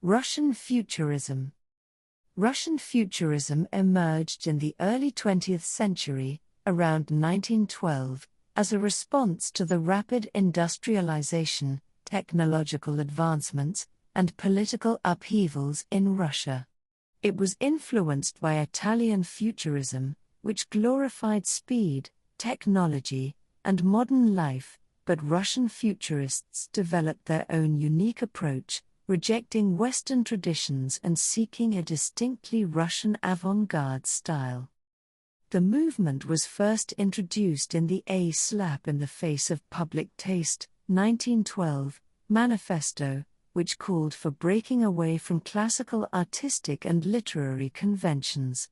Russian Futurism. Russian Futurism emerged in the early 20th century, around 1912, as a response to the rapid industrialization, technological advancements, and political upheavals in Russia. It was influenced by Italian Futurism, which glorified speed, technology, and modern life, but Russian Futurists developed their own unique approach, rejecting Western traditions and seeking a distinctly Russian avant-garde style. The movement was first introduced in the A Slap in the Face of Public Taste, 1912, manifesto, which called for breaking away from classical artistic and literary conventions.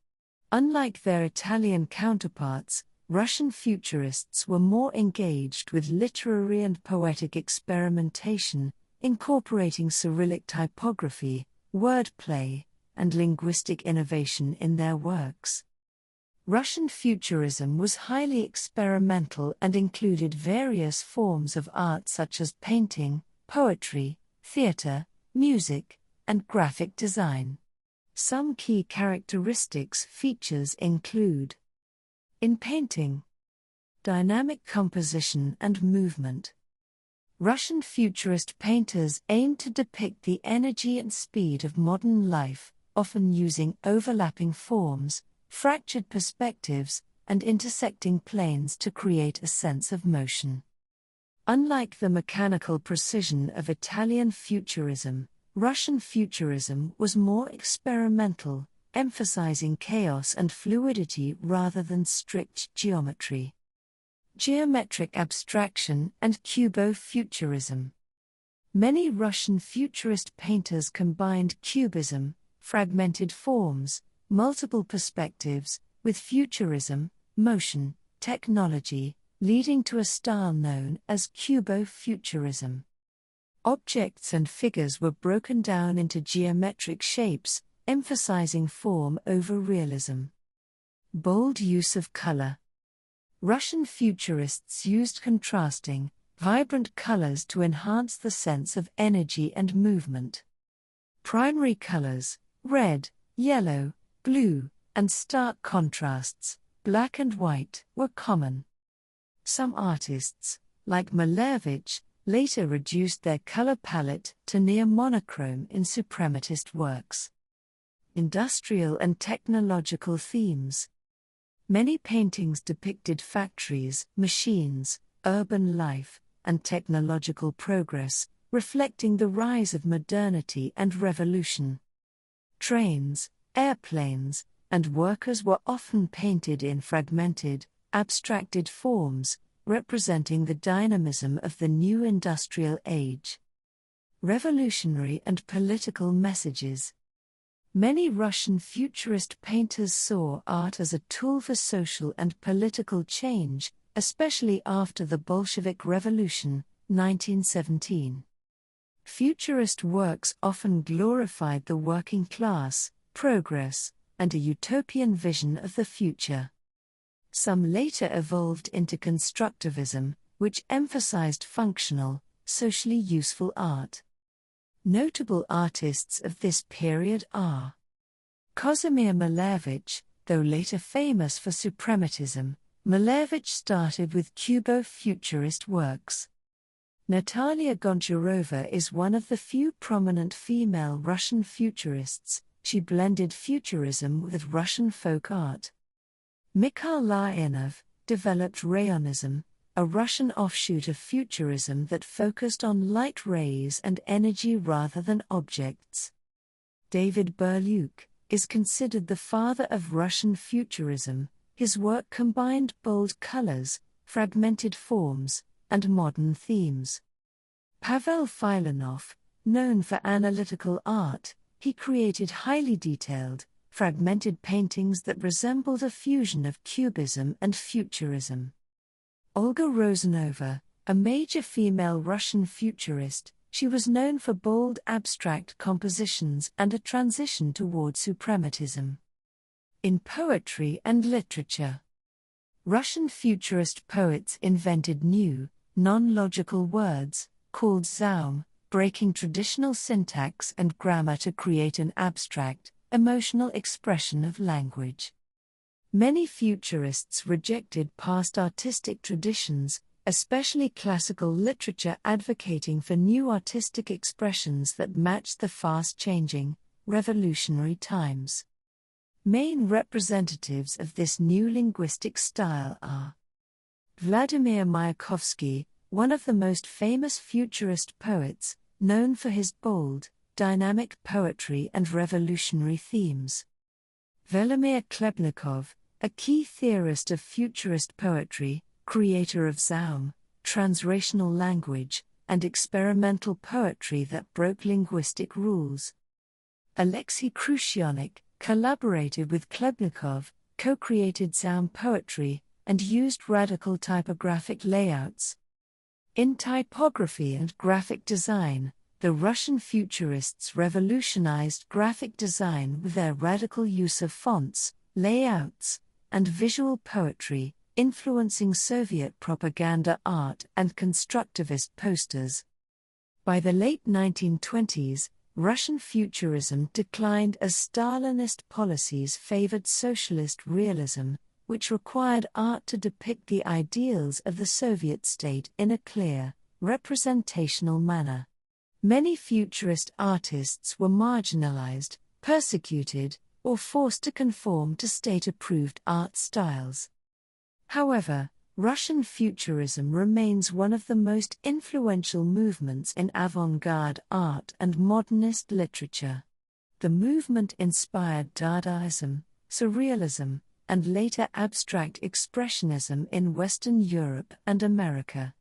Unlike their Italian counterparts, Russian Futurists were more engaged with literary and poetic experimentation, incorporating Cyrillic typography, wordplay, and linguistic innovation in their works. Russian Futurism was highly experimental and included various forms of art such as painting, poetry, theater, music, and graphic design. Some key features include: in painting, dynamic composition and movement. Russian Futurist painters aimed to depict the energy and speed of modern life, often using overlapping forms, fractured perspectives, and intersecting planes to create a sense of motion. Unlike the mechanical precision of Italian Futurism, Russian Futurism was more experimental, emphasizing chaos and fluidity rather than strict geometry. Geometric abstraction and Cubo-Futurism. Many Russian Futurist painters combined cubism, fragmented forms, multiple perspectives, with futurism, motion, technology, leading to a style known as Cubo-Futurism. Objects and figures were broken down into geometric shapes, emphasizing form over realism. Bold use of color. Russian Futurists used contrasting, vibrant colors to enhance the sense of energy and movement. Primary colors, red, yellow, blue, and stark contrasts, black and white, were common. Some artists, like Malevich, later reduced their color palette to near monochrome in suprematist works. Industrial and technological themes. Many paintings depicted factories, machines, urban life, and technological progress, reflecting the rise of modernity and revolution. Trains, airplanes, and workers were often painted in fragmented, abstracted forms, representing the dynamism of the new industrial age. Revolutionary and political messages. Many Russian Futurist painters saw art as a tool for social and political change, especially after the Bolshevik Revolution, 1917. Futurist works often glorified the working class, progress, and a utopian vision of the future. Some later evolved into constructivism, which emphasized functional, socially useful art. Notable artists of this period are Kazimir Malevich. Though later famous for suprematism, Malevich started with Cubo-Futurist works. Natalia Goncharova is one of the few prominent female Russian Futurists. She blended Futurism with Russian folk art. Mikhail Leonov developed Rayonism, a Russian offshoot of Futurism that focused on light rays and energy rather than objects. David Burliuk is considered the father of Russian Futurism. His work combined bold colors, fragmented forms, and modern themes. Pavel Filanov, known for analytical art, he created highly detailed, fragmented paintings that resembled a fusion of Cubism and Futurism. Olga Rozanova, a major female Russian Futurist, she was known for bold abstract compositions and a transition toward suprematism. In poetry and literature, Russian Futurist poets invented new, non-logical words, called Zaum, breaking traditional syntax and grammar to create an abstract, emotional expression of language. Many futurists rejected past artistic traditions, especially classical literature, advocating for new artistic expressions that matched the fast-changing, revolutionary times. Main representatives of this new linguistic style are Vladimir Mayakovsky, one of the most famous futurist poets, known for his bold, dynamic poetry and revolutionary themes. Velimir Khlebnikov, a key theorist of futurist poetry, creator of Zaum, transrational language, and experimental poetry that broke linguistic rules. Alexei Krushelnik collaborated with Khlebnikov, co-created Zaum poetry, and used radical typographic layouts. In typography and graphic design, the Russian Futurists revolutionized graphic design with their radical use of fonts, layouts, and visual poetry, influencing Soviet propaganda art and constructivist posters. By the late 1920s, Russian Futurism declined as Stalinist policies favored socialist realism, which required art to depict the ideals of the Soviet state in a clear, representational manner. Many futurist artists were marginalized, persecuted, or forced to conform to state-approved art styles. However, Russian Futurism remains one of the most influential movements in avant-garde art and modernist literature. The movement inspired Dadaism, Surrealism, and later abstract expressionism in Western Europe and America.